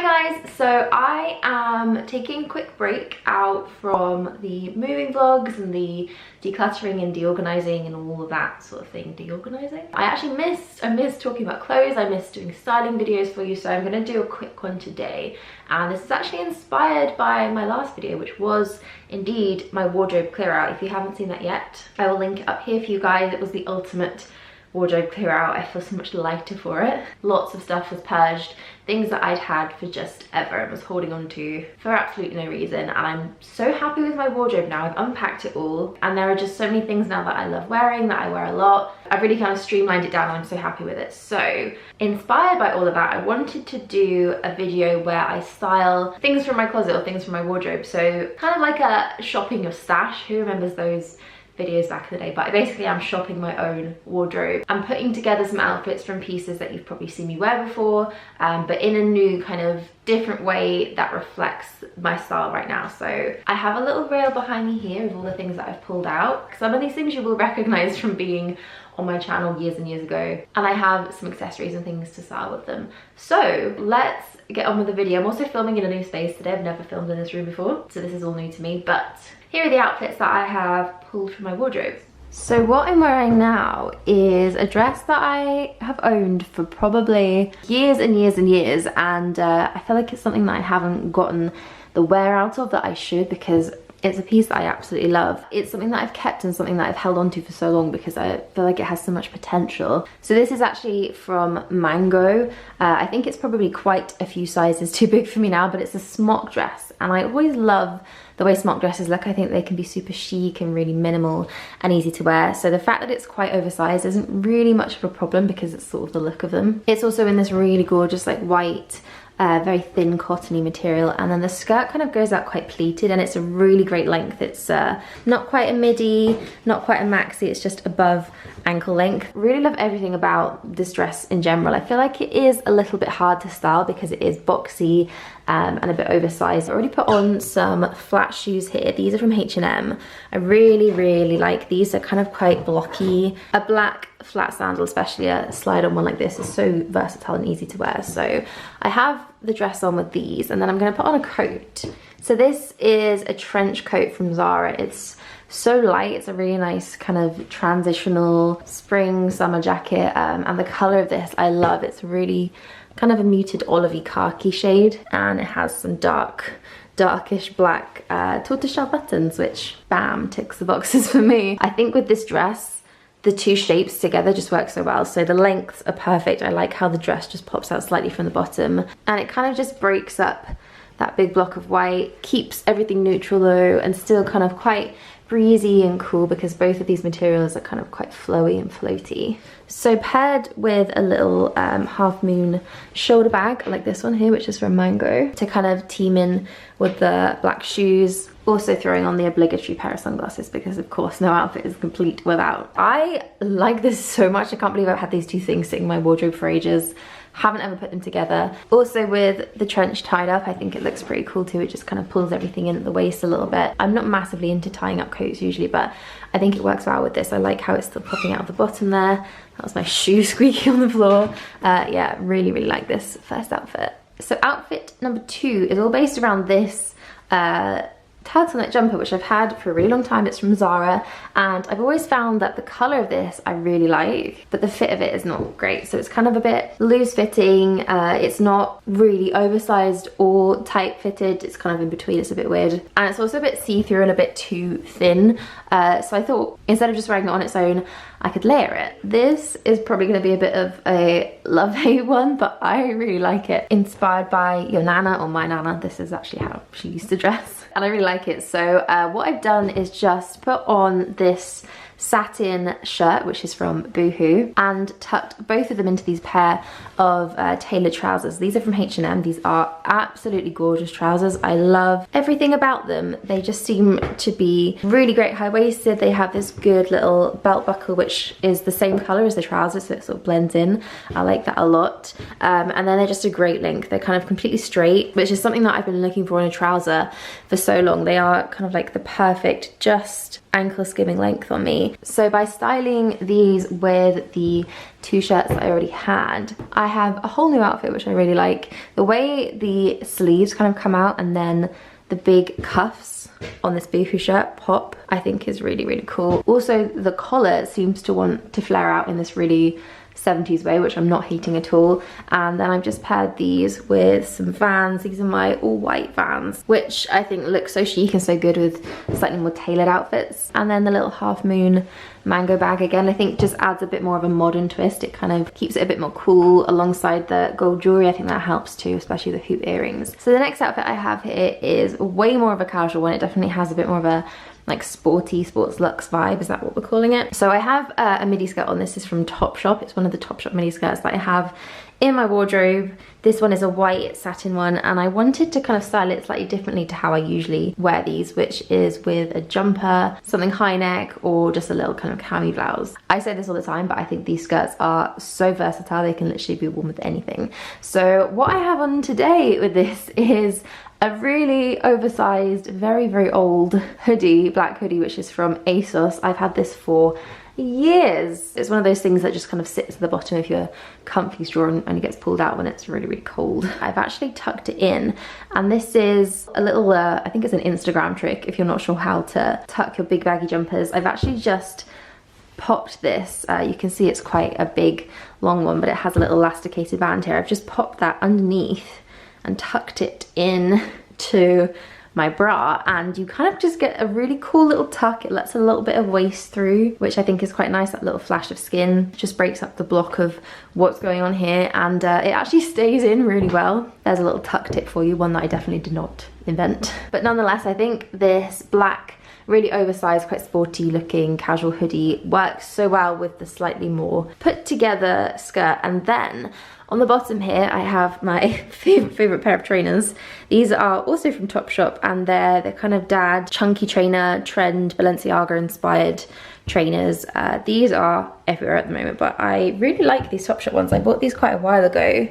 Hi guys, so I am taking a quick break out from the moving vlogs and the decluttering and deorganizing and all of that sort of thing. Deorganizing? I missed talking about clothes, I missed doing styling videos for you, so I'm going to do a quick one today. And this is actually inspired by my last video, which was indeed my wardrobe clear out. If you haven't seen that yet, I will link it up here for you guys. It was the ultimate wardrobe clear out. I feel so much lighter for it. Lots of stuff was purged, things that I'd had for just ever and was holding on to for absolutely no reason, and I'm so happy with my wardrobe now. I've unpacked it all and there are just so many things now that I love wearing, that I wear a lot. I've really kind of streamlined it down and I'm so happy with it. So inspired by all of that, I wanted to do a video where I style things from my closet or things from my wardrobe. So kind of like a shopping your stash. Who remembers those videos back in the day? But basically I'm shopping my own wardrobe. I'm putting together some outfits from pieces that you've probably seen me wear before, but in a new kind of different way that reflects my style right now. So I have a little reel behind me here of all the things that I've pulled out. Some of these things you will recognize from being on my channel years and years ago, and I have some accessories and things to style with them. So let's get on with the video. I'm also filming in a new space today. I've never filmed in this room before, so this is all new to me, but here are the outfits that I have pulled from my wardrobe. So what I'm wearing now is a dress that I have owned for probably years and years and years, and I feel like it's something that I haven't gotten the wear out of that I should, because it's a piece that I absolutely love. It's something that I've kept and something that I've held on to for so long because I feel like it has so much potential. So this is actually from Mango. I think it's probably quite a few sizes too big for me now, but it's a smock dress, and I always love the way smock dresses look. I think they can be super chic and really minimal and easy to wear. So the fact that it's quite oversized isn't really much of a problem because it's sort of the look of them. It's also in this really gorgeous like white, very thin cottony material, and then the skirt kind of goes out quite pleated, and it's a really great length. It's not quite a midi, not quite a maxi, it's just above ankle length. Really love everything about this dress in general. I feel like it is a little bit hard to style because it is boxy and a bit oversized. I already put on some flat shoes here. These are from H&M. I really like these. They're kind of quite blocky. A black flat sandal, especially a slide-on one like this, is so versatile and easy to wear. So I have the dress on with these, and then I'm gonna put on a coat. So this is a trench coat from Zara. It's so light. It's a really nice kind of transitional spring summer jacket, and the color of this I love. It's really kind of a muted olivey khaki shade, and it has some darkish black tortoiseshell buttons, which bam, ticks the boxes for me. I think with this dress the two shapes together just work so well. So the lengths are perfect. I like how the dress just pops out slightly from the bottom, and it kind of just breaks up that big block of white, keeps everything neutral though, and still kind of quite breezy and cool because both of these materials are kind of quite flowy and floaty. So paired with a little half moon shoulder bag like this one here, which is from Mango, to kind of team in with the black shoes. Also throwing on the obligatory pair of sunglasses because of course no outfit is complete without. I like this so much. I can't believe I've had these two things sitting in my wardrobe for ages. Haven't ever put them together. Also with the trench tied up, I think it looks pretty cool too. It just kind of pulls everything in at the waist a little bit. I'm not massively into tying up coats usually, but I think it works well with this. I like how it's still popping out of the bottom there. That was my shoe squeaking on the floor. Yeah, really like this first outfit. So outfit number 2 is all based around this turtleneck jumper, which I've had for a really long time. It's from Zara, and I've always found that the color of this I really like, but the fit of it is not great. So it's kind of a bit loose fitting. It's not really oversized or tight fitted. It's kind of in between. It's a bit weird, and it's also a bit see-through and a bit too thin. So I thought instead of just wearing it on its own, I could layer it. This is probably going to be a bit of a love-hate one, but I really like it. Inspired by your nana or my nana. This is actually how she used to dress, and I really like it. So what I've done is just put on this satin shirt, which is from Boohoo, and tucked both of them into these pair of tailored trousers. These are from H&M. These are absolutely gorgeous trousers. I love everything about them. They just seem to be really great high-waisted. They have this good little belt buckle, which is the same color as the trousers, so it sort of blends in. I like that a lot. And then they're just a great length. They're kind of completely straight, which is something that I've been looking for in a trouser for so long. They are kind of like the perfect just ankle skimming length on me. So by styling these with the 2 shirts that I already had, I have a whole new outfit which I really like. The way the sleeves kind of come out and then the big cuffs on this boohoo shirt pop, I think is really, really cool. Also, the collar seems to want to flare out in this really 70s way, which I'm not hating at all. And then I've just paired these with some Vans. These are my all white Vans, which I think look so chic and so good with slightly more tailored outfits. And then the little half moon mango bag, again, I think just adds a bit more of a modern twist. It kind of keeps it a bit more cool alongside the gold jewelry. I think that helps too, especially the hoop earrings. So the next outfit I have here is way more of a casual one. It definitely has a bit more of a like sporty, sports luxe vibe, is that what we're calling it? So I have a midi skirt on. This is from Topshop. It's one of the Topshop midi skirts that I have in my wardrobe. This one is a white satin one, and I wanted to kind of style it slightly differently to how I usually wear these, which is with a jumper, something high neck, or just a little kind of cami blouse. I say this all the time, but I think these skirts are so versatile. They can literally be worn with anything. So what I have on today with this is a really oversized, very, very old hoodie, black hoodie, which is from ASOS. I've had this for years. It's one of those things that just kind of sits at the bottom of your comfy drawer and only gets pulled out when it's really, really cold. I've actually tucked it in, and this is a little, I think it's an Instagram trick if you're not sure how to tuck your big baggy jumpers. I've actually just popped this. You can see it's quite a big, long one, but it has a little elasticated band here. I've just popped that underneath and tucked it in to my bra, and you kind of just get a really cool little tuck. It lets a little bit of waist through, which I think is quite nice. That little flash of skin just breaks up the block of what's going on here, and it actually stays in really well. There's a little tuck tip for you, one that I definitely did not invent. But nonetheless, I think this black, really oversized, quite sporty looking casual hoodie works so well with the slightly more put together skirt. And then on the bottom here, I have my favorite pair of trainers. These are also from Topshop, and they're kind of dad, chunky trainer, trend, Balenciaga inspired trainers. These are everywhere at the moment, but I really like these Topshop ones. I bought these quite a while ago,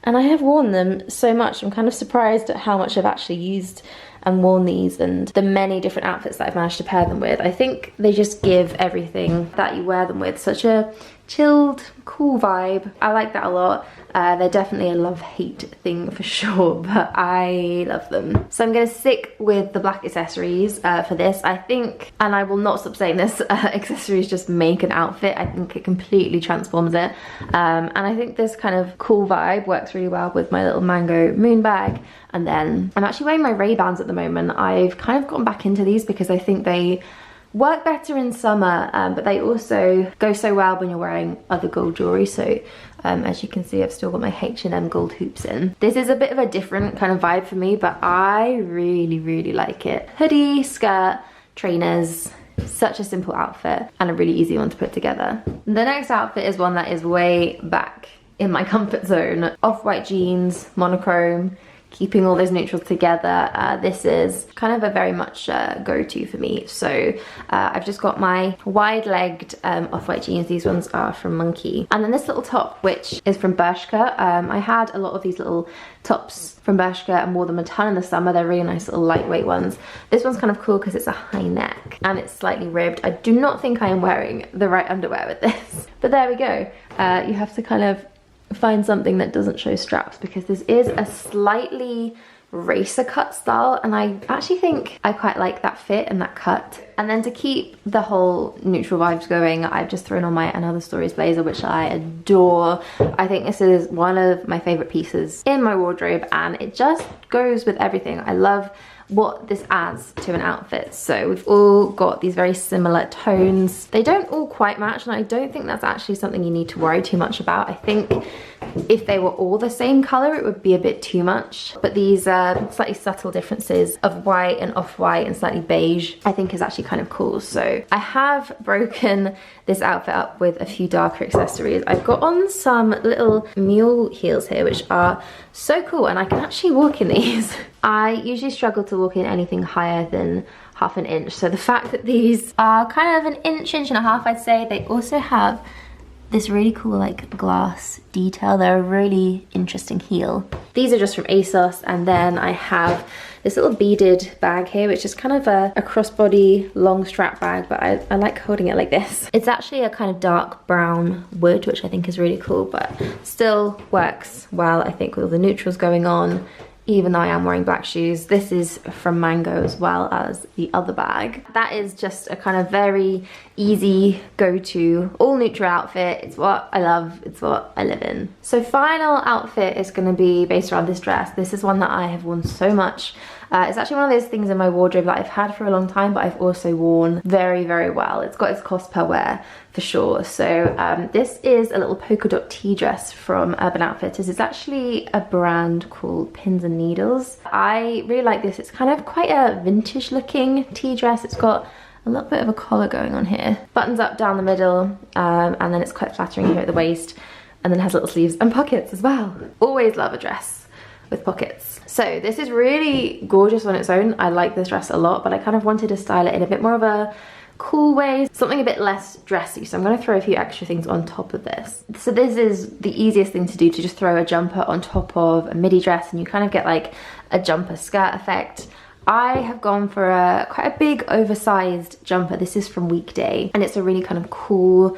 and I have worn them so much. I'm kind of surprised at how much I've actually used and worn these, and the many different outfits that I've managed to pair them with. I think they just give everything that you wear them with such a chilled, cool vibe. I like that a lot. They're definitely a love-hate thing for sure, but I love them. So I'm gonna stick with the black accessories for this. I think, and I will not stop saying this, accessories just make an outfit. I think it completely transforms it. And I think this kind of cool vibe works really well with my little mango moon bag. And then I'm actually wearing my Ray-Bans at the moment. I've kind of gotten back into these because I think they work better in summer, but they also go so well when you're wearing other gold jewelry. So as you can see, I've still got my H&M gold hoops in. This is a bit of a different kind of vibe for me, but I really, really like it. Hoodie, skirt, trainers, such a simple outfit and a really easy one to put together. The next outfit is one that is way back in my comfort zone. Off-white jeans, monochrome, keeping all those neutrals together. This is kind of a very much go-to for me. So I've just got my wide-legged off-white jeans. These ones are from Monkey. And then this little top, which is from Bershka. I had a lot of these little tops from Bershka and wore them a ton in the summer. They're really nice little lightweight ones. This one's kind of cool because it's a high neck and it's slightly ribbed. I do not think I am wearing the right underwear with this, but there we go. You have to kind of find something that doesn't show straps, because this is a slightly racer cut style, and I actually think I quite like that fit and that cut. And then to keep the whole neutral vibes going, I've just thrown on my Another Stories blazer, which I adore. I think this is one of my favorite pieces in my wardrobe, and it just goes with everything. I love what this adds to an outfit. So we've all got these very similar tones. They don't all quite match, and I don't think that's actually something you need to worry too much about. I think if they were all the same color, it would be a bit too much. But these slightly subtle differences of white and off-white and slightly beige, I think is actually kind of cool. So I have broken this outfit up with a few darker accessories. I've got on some little mule heels here, which are so cool, and I can actually walk in these. I usually struggle to walk in anything higher than half an inch. So the fact that these are kind of an inch, inch and a half, I'd say. They also have this really cool like glass detail. They're a really interesting heel. These are just from ASOS, and then I have this little beaded bag here, which is kind of a crossbody long strap bag, but I like holding it like this. It's actually a kind of dark brown wood, which I think is really cool, but still works well, I think, with all the neutrals going on, even though I am wearing black shoes. This is from Mango as well as the other bag. That is just a kind of very easy go-to all neutral outfit. It's what I love, it's what I live in. So final outfit is going to be based around this dress. This is one that I have worn so much. It's actually one of those things in my wardrobe that I've had for a long time, but I've also worn very, very well. It's got its cost per wear for sure. So this is a little polka dot tea dress from Urban Outfitters. It's actually a brand called Pins and Needles. I really like this. It's kind of quite a vintage looking tea dress. It's got a little bit of a collar going on here. Buttons up down the middle, and then it's quite flattering here at the waist, and then has little sleeves and pockets as well. Always love a dress with pockets. So this is really gorgeous on its own. I like this dress a lot, but I kind of wanted to style it in a bit more of a cool way, something a bit less dressy. So I'm going to throw a few extra things on top of this. So this is the easiest thing to do, to just throw a jumper on top of a midi dress, and you kind of get like a jumper skirt effect. I have gone for quite a big oversized jumper. This is from Weekday, and it's a really kind of cool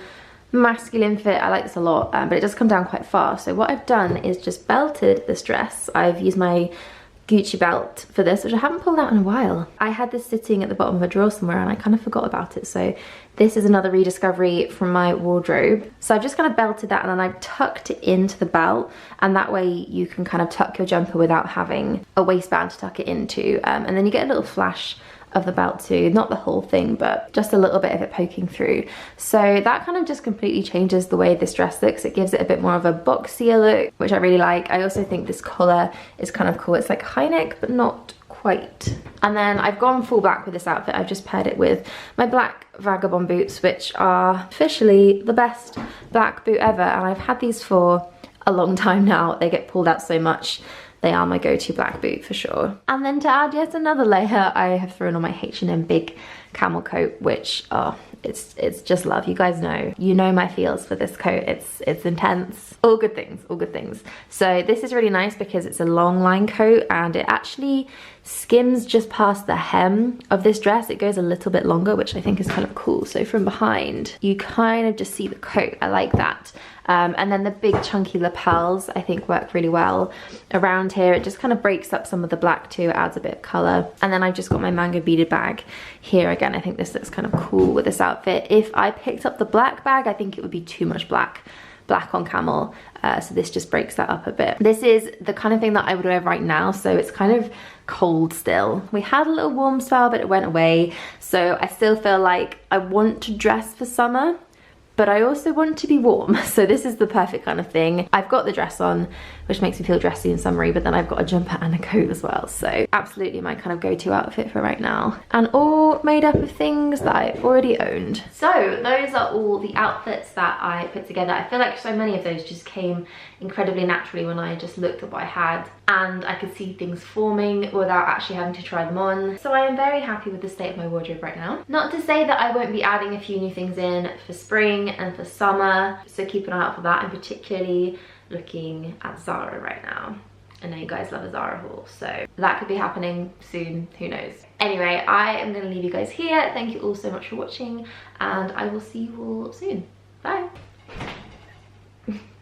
masculine fit. I like this a lot, but it does come down quite far. So what I've done is just belted this dress. I've used my Gucci belt for this, which I haven't pulled out in a while. I had this sitting at the bottom of a drawer somewhere and I kind of forgot about it. So this is another rediscovery from my wardrobe. So I've just kind of belted that, and then I've tucked it into the belt, and that way you can kind of tuck your jumper without having a waistband to tuck it into. And then you get a little flash of the belt too, not the whole thing, but just a little bit of it poking through. So that kind of just completely changes the way this dress looks. It gives it a bit more of a boxier look, which I really like. I also think this collar is kind of cool. It's like high neck, but not quite. And then I've gone full black with this outfit. I've just paired it with my black Vagabond boots, which are officially the best black boot ever. And I've had these for a long time now. They get pulled out so much. They are my go-to black boot for sure. And then to add yet another layer, I have thrown on my H&M big camel coat, which, oh, it's just love. You guys know, my feels for this coat. It's intense. All good things, all good things. So this is really nice because it's a long line coat, and it actually skims just past the hem of this dress. It goes a little bit longer, which I think is kind of cool. So from behind, you kind of just see the coat. I like that. And then the big chunky lapels I think work really well around here. It just kind of breaks up some of the black too, it adds a bit of colour. And then I've just got my Mango beaded bag here again. I think this looks kind of cool with this outfit. If I picked up the black bag, I think it would be too much black on camel, so this just breaks that up a bit. This is the kind of thing that I would wear right now, so it's kind of cold still. We had a little warm spell, but it went away, so I still feel like I want to dress for summer, but I also want to be warm. So this is the perfect kind of thing. I've got the dress on, which makes me feel dressy and summery, but then I've got a jumper and a coat as well. So absolutely my kind of go-to outfit for right now. And all made up of things that I already owned. So those are all the outfits that I put together. I feel like so many of those just came incredibly naturally when I just looked at what I had, and I could see things forming without actually having to try them on. So I am very happy with the state of my wardrobe right now. Not to say that I won't be adding a few new things in for spring and for summer, so keep an eye out for that. I'm particularly looking at Zara right now. I know you guys love a Zara haul, so that could be happening soon, who knows. Anyway, I am going to leave you guys here. Thank you all so much for watching, and I will see you all soon. Bye.